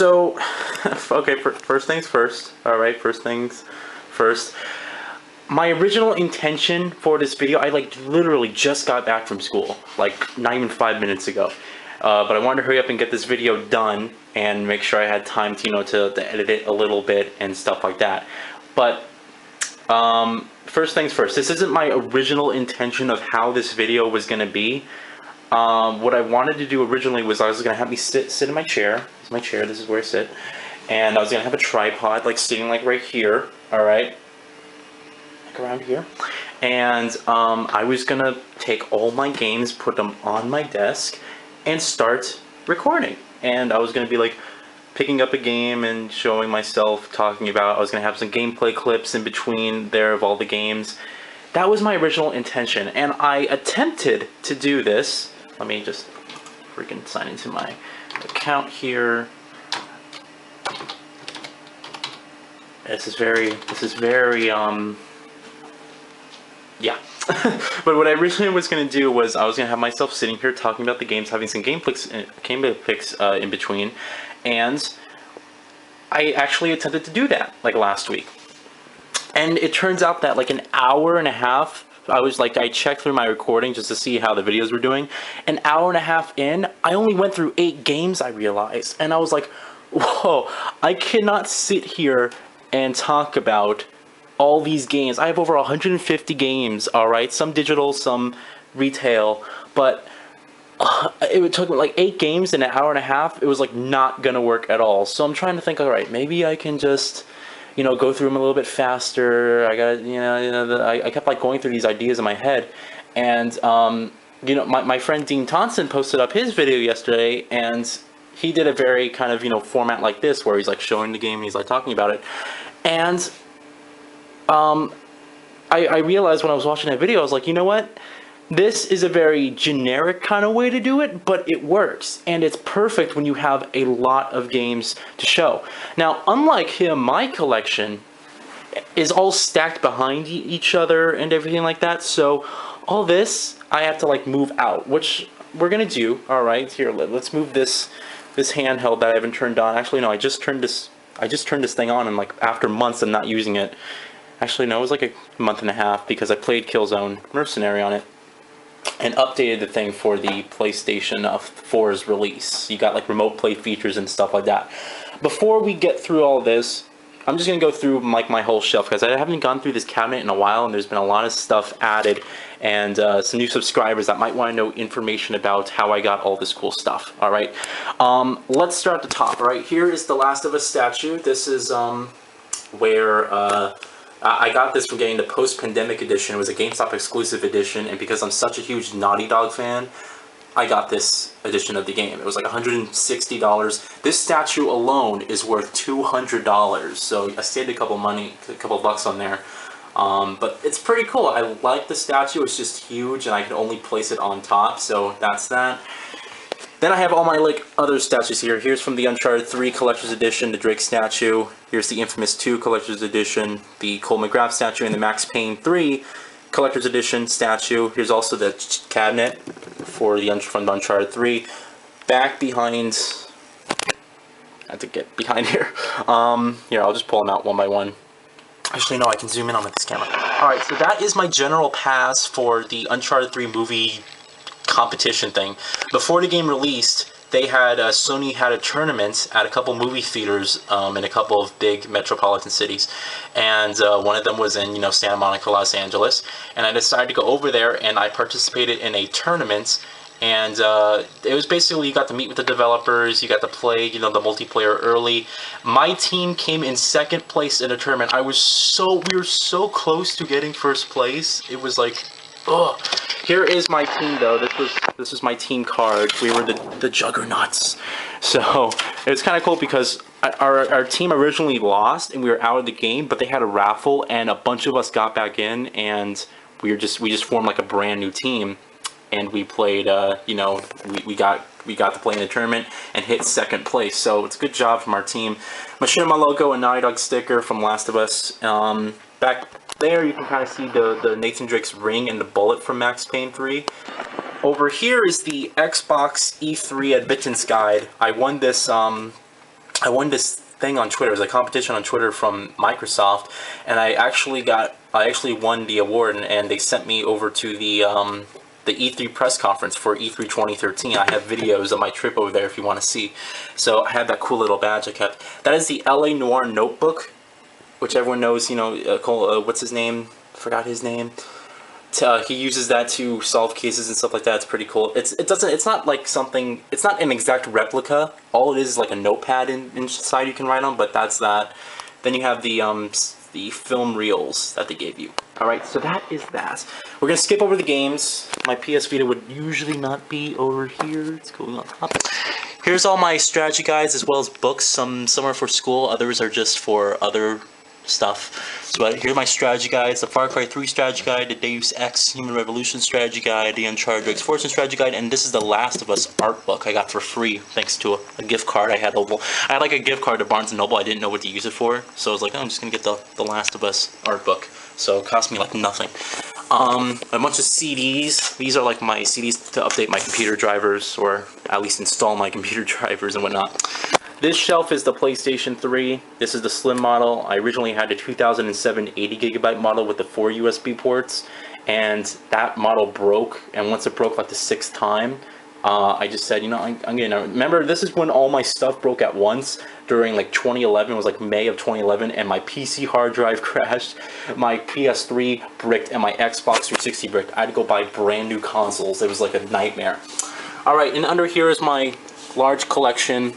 So, okay, first things first. Alright, first things first. My original intention for this video, I like literally just got back from school, like not even 5 minutes ago. But I wanted to hurry up and get this video done and make sure I had time to, to edit it a little bit and stuff like that. But first things first, this isn't my original intention of how this video was going to be. What I wanted to do originally was I was going to have me sit in my chair. This is my chair, this is where I sit. And I was going to have a tripod, like sitting like right here, alright? Like around here. And I was going to take all my games, put them on my desk, and start recording. And I was going to be like picking up a game and showing myself, talking about, I was going to have some gameplay clips in between there of all the games. That was my original intention, and I attempted to do this. Let me just freaking sign into my account here. This is very, yeah. But what I originally was going to do was I was going to have myself sitting here talking about the games, having some gameplay picks in between, and I actually attempted to do that like last week. And it turns out that like an hour and a half, I checked through my recording just to see how the videos were doing. An hour and a half in, I only went through 8 games, I realized. And I was like, whoa, I cannot sit here and talk about all these games. I have over 150 games, alright? Some digital, some retail. But it took like 8 games in an hour and a half. It was like not gonna work at all. So I'm trying to think, alright, maybe I can just, go through them a little bit faster. I got, I kept like going through these ideas in my head, and my friend Dean Thompson posted up his video yesterday, and he did a very kind of format like this, where he's like showing the game and he's like talking about it, and I realized when I was watching that video, I was like, you know what? This is a very generic kind of way to do it, but it works, and it's perfect when you have a lot of games to show. Now, unlike him, my collection is all stacked behind each other and everything like that, so all this, I have to like move out, which we're gonna do. Alright, here, let's move this handheld that I haven't turned on. Actually, no, I just turned this thing on, and like after months of not using it. Actually, no, it was like a month and a half, because I played Killzone Mercenary on it and updated the thing for the PlayStation 4's release. You got like remote play features and stuff like that. Before we get through all this, I'm just gonna go through like my whole shelf, because I haven't gone through this cabinet in a while, and there's been a lot of stuff added, and some new subscribers that might want to know information about how I got all this cool stuff. All right, let's start at the top. All right, here is the Last of Us statue. This is where I got this from getting the post-pandemic edition. It was a GameStop exclusive edition, and because I'm such a huge Naughty Dog fan, I got this edition of the game. It was like $160. This statue alone is worth $200, so I saved a couple bucks on there. But it's pretty cool. I like the statue. It's just huge, and I can only place it on top, so that's that. Then I have all my like other statues here. Here's from the Uncharted 3 Collector's Edition, the Drake statue. Here's the Infamous 2 Collector's Edition, the Cole McGrath statue, and the Max Payne 3 Collector's Edition statue. Here's also the cabinet for from the Uncharted 3. Back behind, I had to get behind here. Here, I'll just pull them out one by one. Actually, no, I can zoom in on with this camera. Alright, so that is my general pass for the Uncharted 3 movie competition thing. Before the game released, they had Sony had a tournament at a couple movie theaters in a couple of big metropolitan cities, and one of them was in Santa Monica, Los Angeles, and I decided to go over there, and I participated in a tournament. And it was basically, you got to meet with the developers, you got to play, the multiplayer early. My team came in 2nd place in the tournament. We were so close to getting 1st place. It was like, ugh. Here is my team, though. This was my team card. We were the Juggernauts. So it's kind of cool, because our team originally lost and we were out of the game, but they had a raffle and a bunch of us got back in, and we just formed like a brand new team, and we played. We got to play in the tournament and hit 2nd place. So it's a good job from our team. Machinima logo and Naughty Dog sticker from Last of Us. Back there, you can kind of see the Nathan Drake's ring and the bullet from Max Payne 3. Over here is the Xbox E3 Admittance Guide. I won this I won this thing on Twitter. It was a competition on Twitter from Microsoft, and I actually won the award, and they sent me over to the E3 press conference for E3 2013. I have videos of my trip over there if you want to see. So I had that cool little badge I kept. That is the LA Noire notebook, which everyone knows. You know, what's his name? Forgot his name. He uses that to solve cases and stuff like that. It's pretty cool. It's not like something. It's not an exact replica. All it is like a notepad inside you can write on. But that's that. Then you have the film reels that they gave you. All right, so that is that. We're gonna skip over the games. My PS Vita would usually not be over here. It's going on top. Here's all my strategy guides as well as books. Some are for school. Others are just for other stuff. So here are my strategy guides: the Far Cry 3 strategy guide, the Deus Ex Human Revolution strategy guide, the Uncharted Drake's Fortune strategy guide, and this is the Last of Us art book I got for free thanks to a gift card. I had like a gift card to Barnes & Noble. I didn't know what to use it for, so I was like, oh, I'm just gonna get the Last of Us art book. So it cost me like nothing. A bunch of CDs. These are like my CDs to update my computer drivers, or at least install my computer drivers and whatnot. This shelf is the PlayStation 3. This is the slim model. I originally had a 2007 80GB model with the 4 USB ports, and that model broke. And once it broke like the 6th time, I just said, you know, I'm gonna remember. This is when all my stuff broke at once during like 2011. It was like May of 2011, and my PC hard drive crashed, my PS3 bricked, and my Xbox 360 bricked. I had to go buy brand new consoles. It was like a nightmare. All right, and under here is my large collection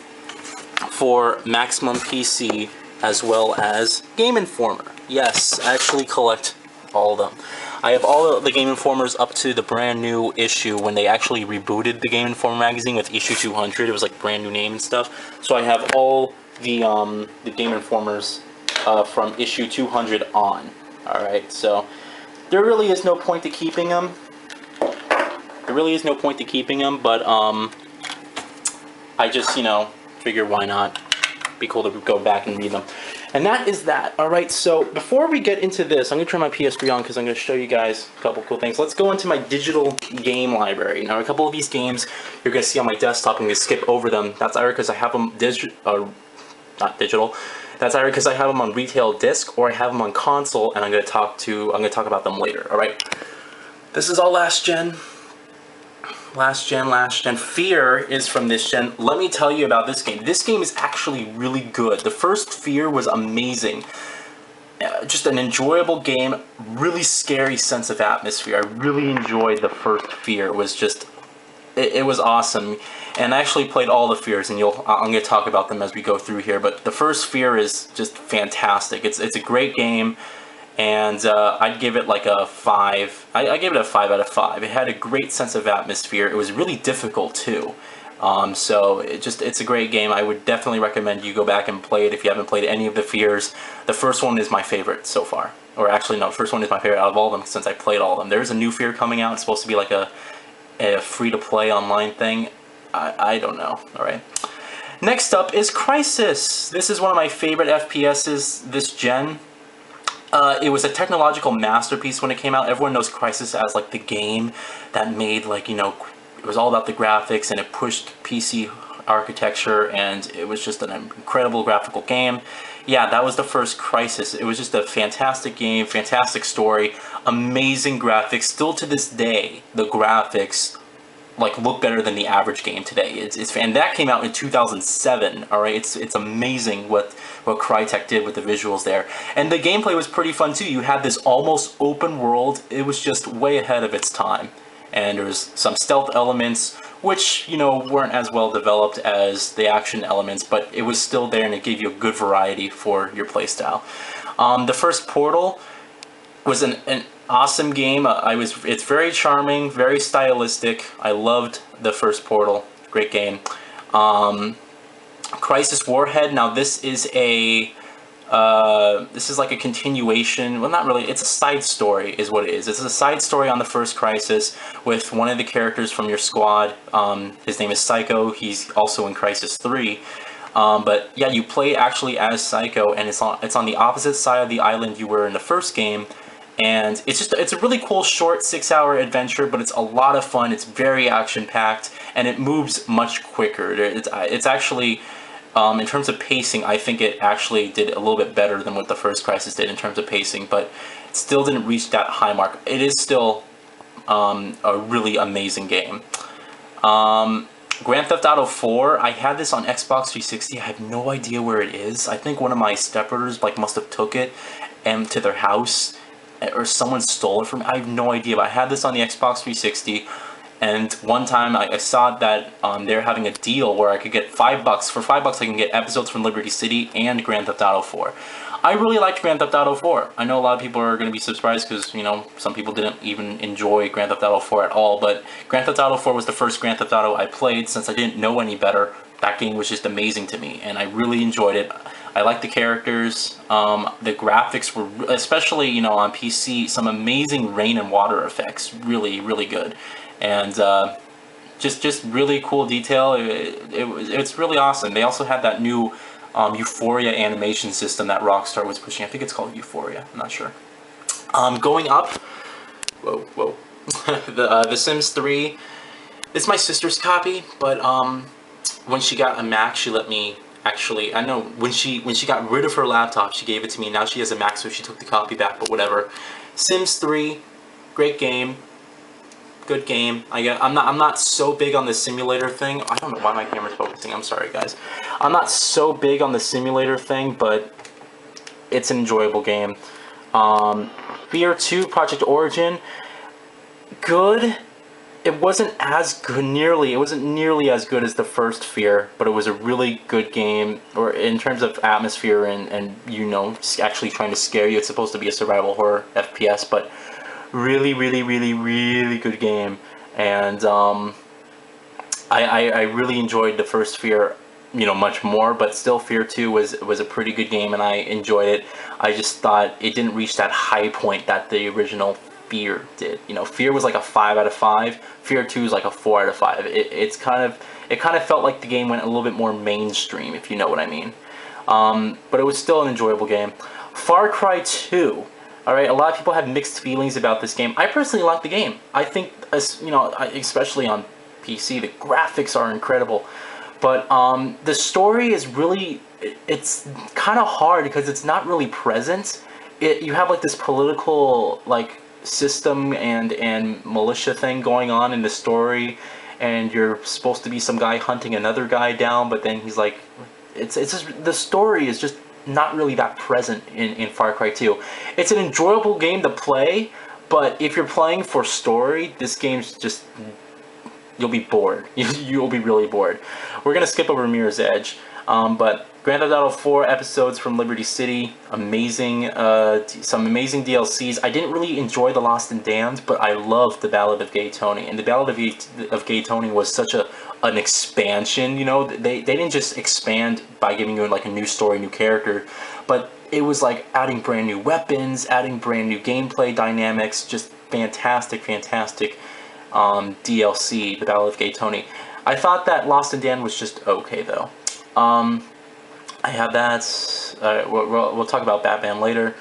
for Maximum PC as well as Game Informer. Yes, I actually collect all of them. I have all the Game Informers up to the brand new issue when they actually rebooted the Game Informer magazine with issue 200. It was like brand new name and stuff. So I have all the Game Informers from issue 200 on. All right, so there really is no point to keeping them. There really is no point to keeping them, but I just, you know, figure why not. Be cool to go back and read them. And that is that. All right, so before we get into this, I'm gonna turn my PS3 on because I'm gonna show you guys a couple cool things. Let's go into my digital game library. Now, a couple of these games you're gonna see on my desktop. I'm gonna skip over them. That's either because I have them not digital. That's either because I have them on retail disc or I have them on console, and I'm gonna talk about them later. All right. This is all last gen. Last gen. Fear is from this gen. Let me tell you about this game. This game is actually really good. The first Fear was amazing. Just an enjoyable game, really scary sense of atmosphere. I really enjoyed the first Fear. It was just, it was awesome. And I actually played all the Fears, and I'm going to talk about them as we go through here. But the first Fear is just fantastic. It's a great game. And I'd give it like a 5. I gave it a 5 out of 5. It had a great sense of atmosphere. It was really difficult too. So it's a great game. I would definitely recommend you go back and play it if you haven't played any of the Fears. The first one is my favorite so far. Or actually, no, the first one is my favorite out of all of them since I played all of them. There's a new Fear coming out. It's supposed to be like a free-to-play online thing. I don't know. All right. Next up is Crysis. This is one of my favorite FPSs this gen. It was a technological masterpiece when it came out. Everyone knows Crysis as like the game that made, like, you know, it was all about the graphics and it pushed PC architecture, and it was just an incredible graphical game. Yeah, that was the first Crysis. It was just a fantastic game, fantastic story, amazing graphics. Still to this day, the graphics like look better than the average game today. And that came out in 2007. All right, it's amazing what Crytek did with the visuals there, and the gameplay was pretty fun too. You had this almost open world. It was just way ahead of its time, and there was some stealth elements which, you know, weren't as well developed as the action elements, but it was still there, and it gave you a good variety for your playstyle. The first Portal was an awesome game. It's very charming, very stylistic. I loved the first Portal. Great game. Crysis Warhead. Now this is like a continuation. Well, not really. It's a side story is what it is. It's a side story on the first Crysis with one of the characters from your squad. His name is Psycho. He's also in Crysis 3. But yeah, you play actually as Psycho, and it's on the opposite side of the island you were in the first game. And it's a really cool short 6-hour adventure, but it's a lot of fun. It's very action packed, and it moves much quicker. It's actually In terms of pacing, I think it actually did a little bit better than what the first Crisis did in terms of pacing, but it still didn't reach that high mark. It is still a really amazing game. Grand Theft Auto 4, I had this on Xbox 360. I have no idea where it is. I think one of my stepbrothers like must have took it and to their house, or someone stole it from me. I have no idea, but I had this on the Xbox 360. And one time I saw that they're having a deal where I could get $5. For $5 I can get episodes from Liberty City and Grand Theft Auto 4. I really liked Grand Theft Auto 4. I know a lot of people are going to be surprised because, you know, some people didn't even enjoy Grand Theft Auto 4 at all. But Grand Theft Auto 4 was the first Grand Theft Auto I played since I didn't know any better. That game was just amazing to me, and I really enjoyed it. I liked the characters. The graphics were, especially, you know, on PC, some amazing rain and water effects. Really, really good. And just really cool detail. It's really awesome. They also had that new Euphoria animation system that Rockstar was pushing. I think it's called Euphoria. I'm not sure. Going up. Whoa. The Sims 3. This is my sister's copy, but when she got a Mac, she let me. Actually, I know when she got rid of her laptop, she gave it to me. Now she has a Mac, so she took the copy back. But whatever. Sims 3, great game. Good game. I'm not so big on the simulator thing. I don't know why my camera's focusing. I'm sorry, guys. I'm not so big on the simulator thing, but it's an enjoyable game. Fear 2, Project Origin, good. It wasn't as good, it wasn't nearly as good as the first Fear, but it was a really good game, or in terms of atmosphere and you know, actually trying to scare you. It's supposed to be a survival horror FPS, but really good game. And I really enjoyed the first Fear, you know, much more, but still Fear 2 was a pretty good game, and I enjoyed it. I just thought it didn't reach that high point that the original Fear did. You know, Fear was like a 5 out of 5. Fear 2 is like a 4 out of 5. It kind of felt like the game went a little bit more mainstream, if you know what I mean. But it was still an enjoyable game. Far Cry 2. Alright, a lot of people have mixed feelings about this game. I personally like the game. I think, you know, especially on PC, the graphics are incredible. But the story is really, it's kind of hard because it's not really present. You have like this political like system and militia thing going on in the story, and you're supposed to be some guy hunting another guy down, but then he's like, it's just, the story is just not really that present in Far Cry 2. It's an enjoyable game to play, but if you're playing for story, this game's just, you'll be bored. You'll be really bored. We're gonna skip over Mirror's Edge, but Grand Theft Auto 4 episodes from Liberty City, amazing, some amazing DLCs. I didn't really enjoy The Lost and Damned, but I loved The Ballad of Gay Tony, and The Ballad of Gay Tony was such an expansion. You know, they didn't just expand by giving you like a new story, new character, but it was like adding brand new weapons, adding brand new gameplay dynamics, just fantastic DLC, The Ballad of Gay Tony. I thought that Lost and Damned was just okay though. I have that. We'll talk about Batman later.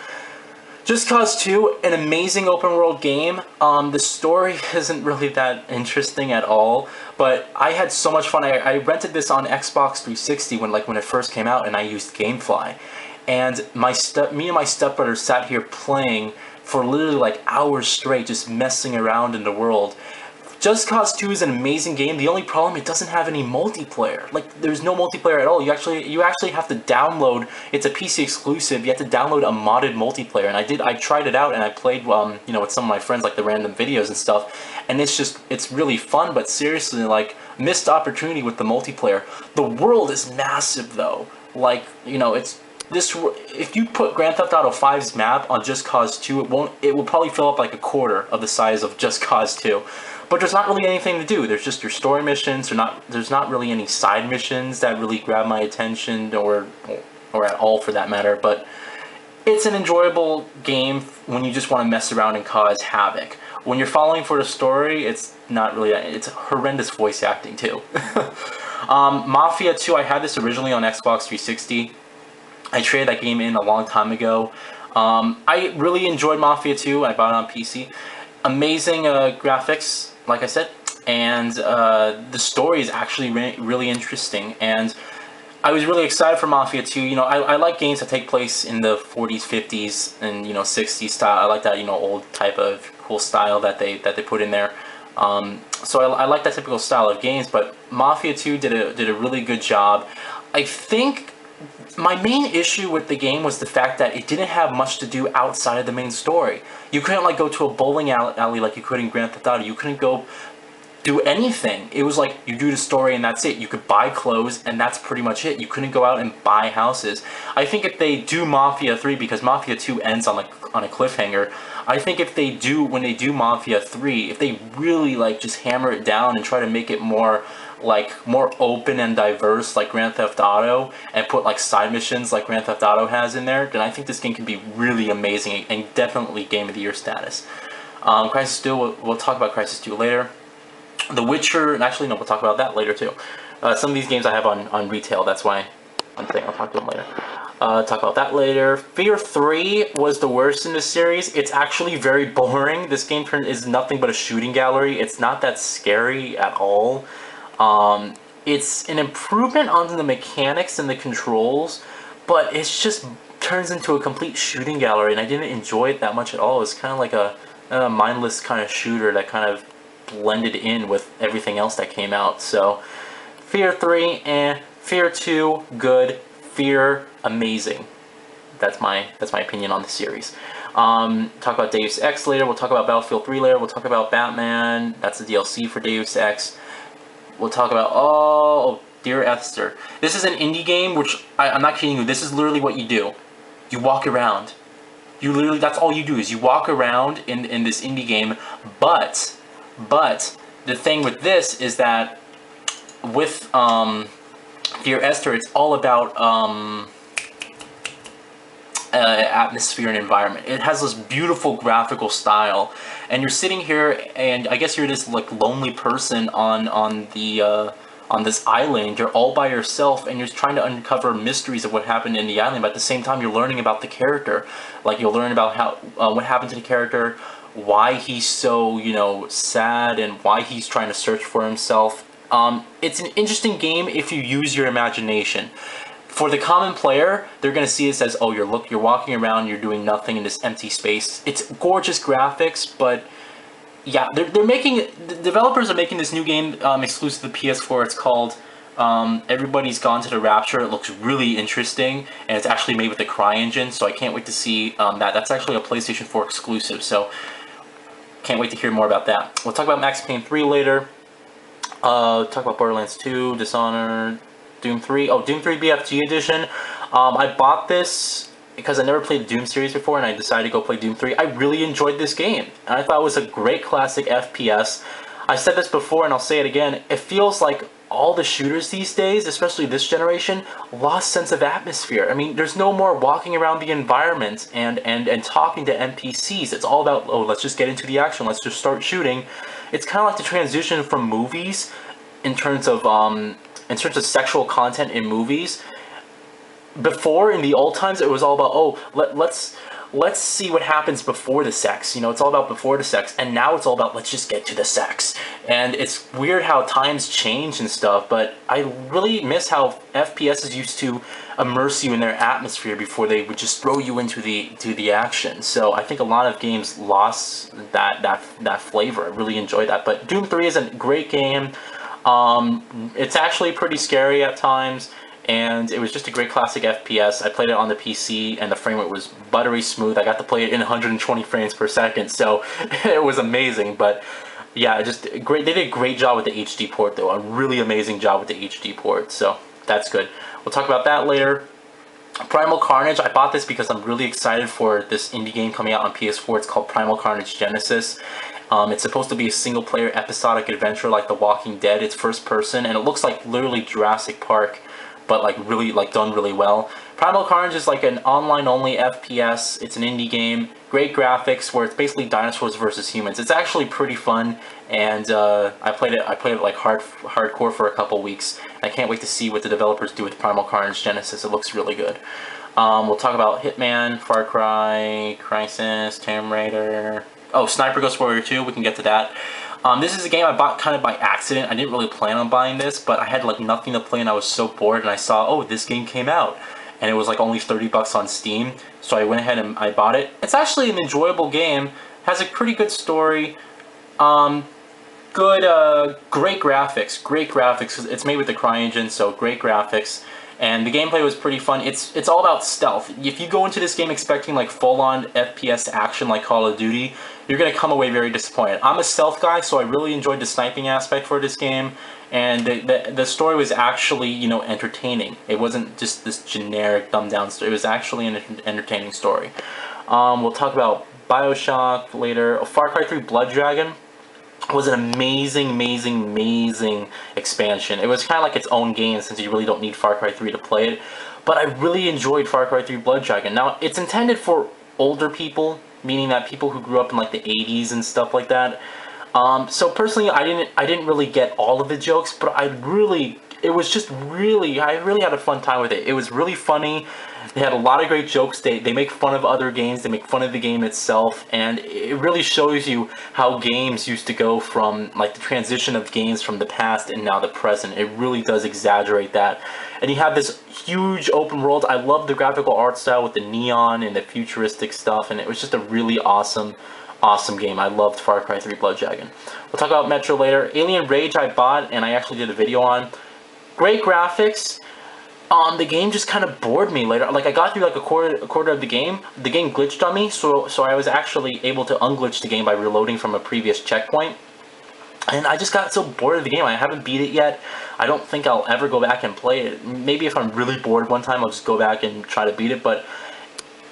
Just Cause 2, an amazing open world game. The story isn't really that interesting at all, but I had so much fun. I rented this on Xbox 360 when it first came out, and I used GameFly. And me and my stepbrother sat here playing for literally like hours straight, just messing around in the world. Just Cause 2 is an amazing game. The only problem, it doesn't have any multiplayer. Like, there's no multiplayer at all. You actually have to download. It's a PC exclusive. You have to download a modded multiplayer. And I tried it out, and I played, you know, with some of my friends, like the random videos and stuff. And it's really fun. But seriously, like, missed opportunity with the multiplayer. The world is massive, though. Like, you know, if you put Grand Theft Auto 5's map on Just Cause 2, it will probably fill up like a quarter of the size of Just Cause 2. But there's not really anything to do. There's just your story missions. There's not really any side missions that really grab my attention, or at all for that matter. But it's an enjoyable game when you just want to mess around and cause havoc. When you're following for the story, it's not really that. It's horrendous voice acting too. Mafia 2, I had this originally on Xbox 360. I traded that game in a long time ago. I really enjoyed Mafia 2. I bought it on PC. Amazing graphics, like I said, and the story is actually really interesting. And I was really excited for Mafia 2. You know, I like games that take place in the 40s, 50s, and 60s style. I like that old type of cool style that they put in there. So I like that typical style of games. But Mafia 2 did a really good job. I think my main issue with the game was the fact that it didn't have much to do outside of the main story. You couldn't like go to a bowling alley like you could in Grand Theft Auto. You couldn't go do anything. It was like you do the story and that's it. You could buy clothes and that's pretty much it. You couldn't go out and buy houses. I think if they do Mafia 3, because Mafia 2 ends on a cliffhanger, I think if they do, when they do Mafia 3, if they really like just hammer it down and try to make it more open and diverse like Grand Theft Auto, and put like side missions like Grand Theft Auto has in there, then I think this game can be really amazing and definitely Game of the Year status. Crysis 2, we'll talk about Crysis 2 later. The Witcher, and actually no, we'll talk about that later too. Some of these games I have on retail, that's why I'm saying I'll talk to them later. Talk about that later. Fear 3 was the worst in the series. It's actually very boring. This game is nothing but a shooting gallery. It's not that scary at all. It's an improvement on the mechanics and the controls, but it's just turns into a complete shooting gallery, and I didn't enjoy it that much at all. It's kind of like a mindless kind of shooter that kind of blended in with everything else that came out. So Fear 3 and Fear 2 good, Fear amazing. That's my opinion on the series. Talk about Deus Ex later. We'll talk about Battlefield 3 later. We'll talk about Batman. That's the DLC for Deus Ex. We'll talk about oh Dear Esther. This is an indie game, which I'm not kidding you. This is literally what you do. You walk around. You literally, that's all you do, is you walk around in this indie game. But the thing with this is that with Dear Esther, it's all about atmosphere and environment. It has this beautiful graphical style, and you're sitting here, and I guess you're this like lonely person on this island. You're all by yourself, and you're trying to uncover mysteries of what happened in the island. But at the same time, you're learning about the character. Like you'll learn about how what happened to the character, why he's so sad, and why he's trying to search for himself. It's an interesting game if you use your imagination. For the common player, they're gonna see this as, oh, you're walking around, you're doing nothing in this empty space. It's gorgeous graphics, but yeah, the developers are making this new game exclusive to the PS4. It's called Everybody's Gone to the Rapture. It looks really interesting, and it's actually made with the CryEngine, so I can't wait to see that. That's actually a PlayStation 4 exclusive, so can't wait to hear more about that. We'll talk about Max Payne 3 later. Talk about Borderlands 2, Dishonored, Doom 3. Oh, Doom 3 BFG Edition. I bought this because I never played the Doom series before, and I decided to go play Doom 3. I really enjoyed this game, and I thought it was a great classic FPS. I said this before, and I'll say it again. It feels like all the shooters these days, especially this generation, lost sense of atmosphere. I mean, there's no more walking around the environment and talking to NPCs. It's all about, oh, let's just get into the action. Let's just start shooting. It's kind of like the transition from movies in terms of sexual content in movies. Before, in the old times, it was all about, oh, let's see what happens before the sex. It's all about before the sex. And now it's all about, let's just get to the sex. And it's weird how times change and stuff, but I really miss how FPSs used to immerse you in their atmosphere before they would just throw you into the action. So I think a lot of games lost that flavor. I really enjoyed that. But Doom 3 is a great game. It's actually pretty scary at times, and it was just a great classic FPS. I played it on the PC, and the frame rate was buttery smooth. I got to play it in 120 frames per second, so it was amazing. But yeah, just great. They did a great job with the HD port, though. A really amazing job with the HD port, so that's good. We'll talk about that later. Primal Carnage, I bought this because I'm really excited for this indie game coming out on PS4. It's called Primal Carnage Genesis. It's supposed to be a single-player episodic adventure like The Walking Dead. It's first person, and it looks like literally Jurassic Park, but like really done really well. Primal Carnage is like an online-only FPS. It's an indie game, great graphics, where it's basically dinosaurs versus humans. It's actually pretty fun, and I played it like hardcore for a couple weeks. I can't wait to see what the developers do with Primal Carnage Genesis. It looks really good. We'll talk about Hitman, Far Cry, Crysis, Tomb Raider. Oh, Sniper Ghost Warrior 2, we can get to that. This is a game I bought kind of by accident. I didn't really plan on buying this, but I had like nothing to play and I was so bored, and I saw, oh, this game came out. And it was like only 30 bucks on Steam. So I went ahead and I bought it. It's actually an enjoyable game. Has a pretty good story. Great graphics. Great graphics. It's made with the CryEngine, so great graphics. And the gameplay was pretty fun. It's all about stealth. If you go into this game expecting like full-on FPS action like Call of Duty, you're going to come away very disappointed. I'm a stealth guy, so I really enjoyed the sniping aspect for this game. And the story was actually, you know, entertaining. It wasn't just this generic, dumbed-down story. It was actually an entertaining story. We'll talk about BioShock later. Far Cry 3 Blood Dragon was an amazing expansion. It was kind of like its own game since you really don't need Far Cry 3 to play it. But I really enjoyed Far Cry 3 Blood Dragon. Now, it's intended for older people, meaning that people who grew up in like the 80s and stuff like that. So personally, I didn't really get all of the jokes, but I really had a fun time with it. It was really funny. They had a lot of great jokes. They make fun of other games. They make fun of the game itself, and it really shows you how games used to go from like the transition of games from the past and now the present. It really does exaggerate that. And you have this huge open world. I love the graphical art style with the neon and the futuristic stuff, and it was just a really awesome game. I loved Far Cry 3 Blood Dragon. We'll talk about Metro later. Alien Rage I bought, and I actually did a video on. Great graphics. The game just kind of bored me later. Like, I got through like a quarter of the game. The game glitched on me, so I was actually able to unglitch the game by reloading from a previous checkpoint. And I just got so bored of the game. I haven't beat it yet. I don't think I'll ever go back and play it. Maybe if I'm really bored one time, I'll just go back and try to beat it. But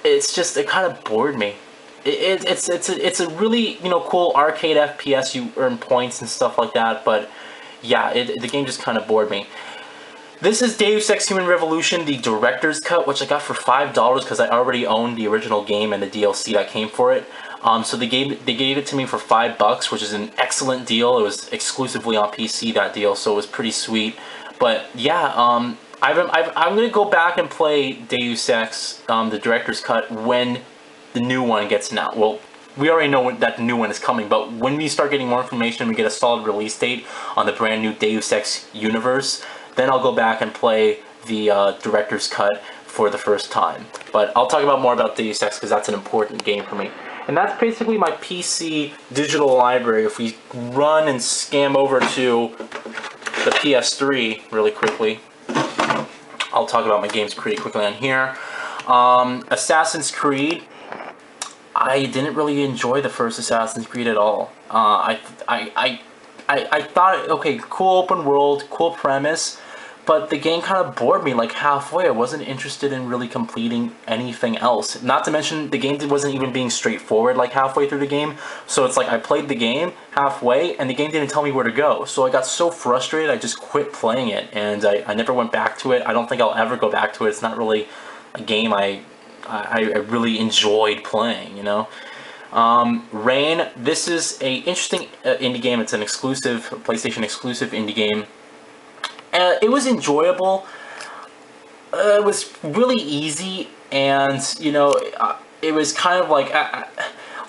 it's just, it kind of bored me. It's a really, you know, cool arcade FPS. You earn points and stuff like that. But yeah, the game just kind of bored me. This is Deus Ex Human Revolution, the director's cut, which I got for $5 because I already owned the original game and the DLC that came for it. So they gave it to me for $5, which is an excellent deal. It was exclusively on PC, that deal, so it was pretty sweet. But yeah, I'm gonna go back and play Deus Ex, the director's cut, when the new one gets announced. Well, we already know that the new one is coming, but when we start getting more information, we get a solid release date on the brand new Deus Ex universe, then I'll go back and play the director's cut for the first time. But I'll talk more about Deus Ex because that's an important game for me. And that's basically my PC digital library. If we run and scam over to the PS3 really quickly, I'll talk about my games pretty quickly on here. Assassin's Creed. I didn't really enjoy the first Assassin's Creed at all. I thought, okay, cool open world, cool premise, but the game kind of bored me like halfway. I wasn't interested in really completing anything else. Not to mention, the game wasn't even being straightforward like halfway through the game. So it's like I played the game halfway and the game didn't tell me where to go. So I got so frustrated, I just quit playing it, and I never went back to it. I don't think I'll ever go back to it. It's not really a game I really enjoyed playing, you know. Rain, this is a interesting indie game. It's an exclusive, PlayStation exclusive indie game. It was enjoyable. It was really easy, and you know, it was kind of like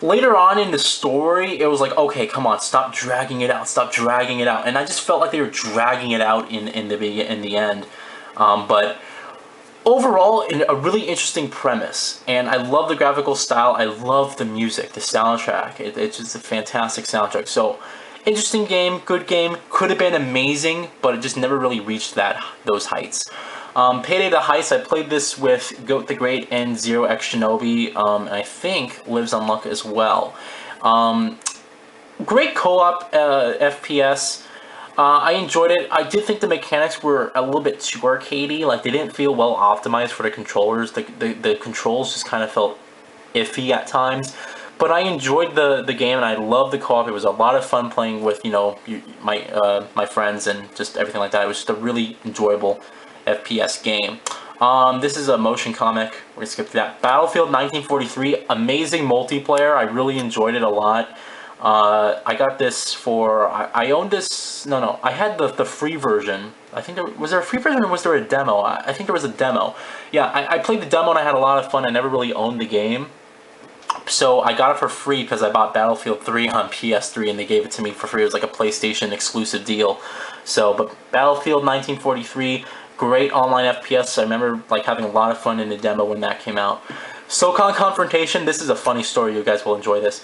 later on in the story, it was like, okay, come on, stop dragging it out, and I just felt like they were dragging it out in the end. But overall, a really interesting premise, and I love the graphical style. I love the music, the soundtrack. It's just a fantastic soundtrack. So, interesting game, good game. Could have been amazing, but it just never really reached those heights. Payday the Heist. I played this with Goat the Great and Zero X Shinobi, and I think Lives on Luck as well. Great co-op FPS. I enjoyed it. I did think the mechanics were a little bit too arcadey. Like, they didn't feel well optimized for the controllers. The controls just kind of felt iffy at times. But I enjoyed the game, and I loved the co-op. It was a lot of fun playing with, you know, my friends and just everything like that. It was just a really enjoyable FPS game. This is a motion comic. We're gonna skip that. Battlefield 1943, amazing multiplayer. I really enjoyed it a lot. I got this for, I owned this, no, I had the free version. I think was there a free version or was there a demo? I think there was a demo. Yeah, I played the demo and I had a lot of fun. I never really owned the game. So I got it for free because I bought Battlefield 3 on PS3 and they gave it to me for free. It was like a PlayStation exclusive deal. So, but Battlefield 1943, great online FPS. I remember like having a lot of fun in the demo when that came out. SOCOM Confrontation, this is a funny story, you guys will enjoy this.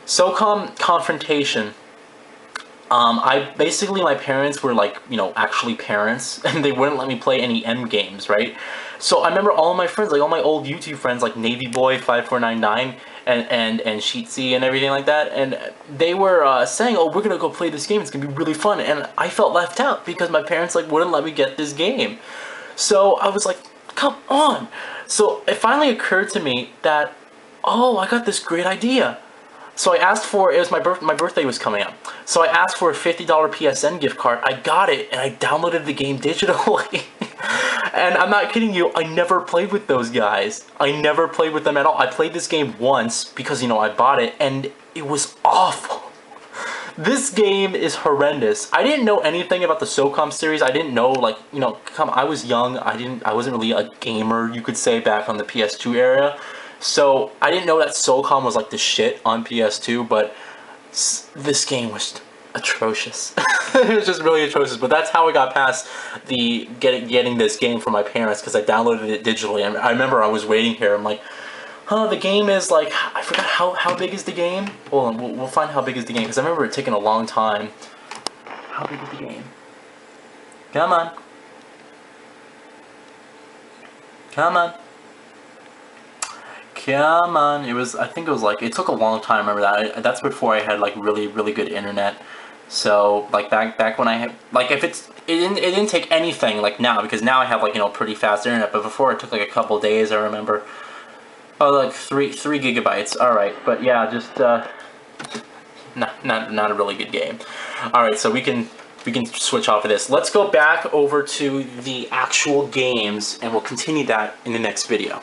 SOCOM Confrontation, my parents were like, you know, actually parents, and they wouldn't let me play any M games, right? So I remember all of my friends, like all my old YouTube friends, like Navy Boy 5499 and Sheetsy and everything like that, and they were saying, oh, we're gonna go play this game, it's gonna be really fun, and I felt left out because my parents like wouldn't let me get this game. So I was like, come on. So it finally occurred to me that, oh, I got this great idea. So I asked for, it was my birthday was coming up. So I asked for a $50 PSN gift card. I got it, and I downloaded the game digitally. And I'm not kidding you, I never played with those guys. I never played with them at all. I played this game once because, you know, I bought it, and it was awful. This game is horrendous. I didn't know anything about the SOCOM series. I didn't know, like, you know, I was young. I wasn't really a gamer, you could say, back on the PS2 era. So I didn't know that SOCOM was like the shit on PS2, but this game was atrocious. It was just really atrocious. But that's how I got past the getting this game from my parents, because I downloaded it digitally. I remember I was waiting here. I'm like, huh, the game is like, I forgot how big is the game? Hold on, we'll find how big is the game, because I remember it taking a long time. How big is the game? Come on. Come on. Come on. I think it was like, it took a long time, remember that. That's before I had like really good internet. So like back when I had, like, if it didn't take anything like now, because now I have like, you know, pretty fast internet, but before it took like a couple days, I remember. Oh, like 3 gigabytes. All right, but yeah, just not a really good game. All right, so we can switch off of this. Let's go back over to the actual games, and we'll continue that in the next video.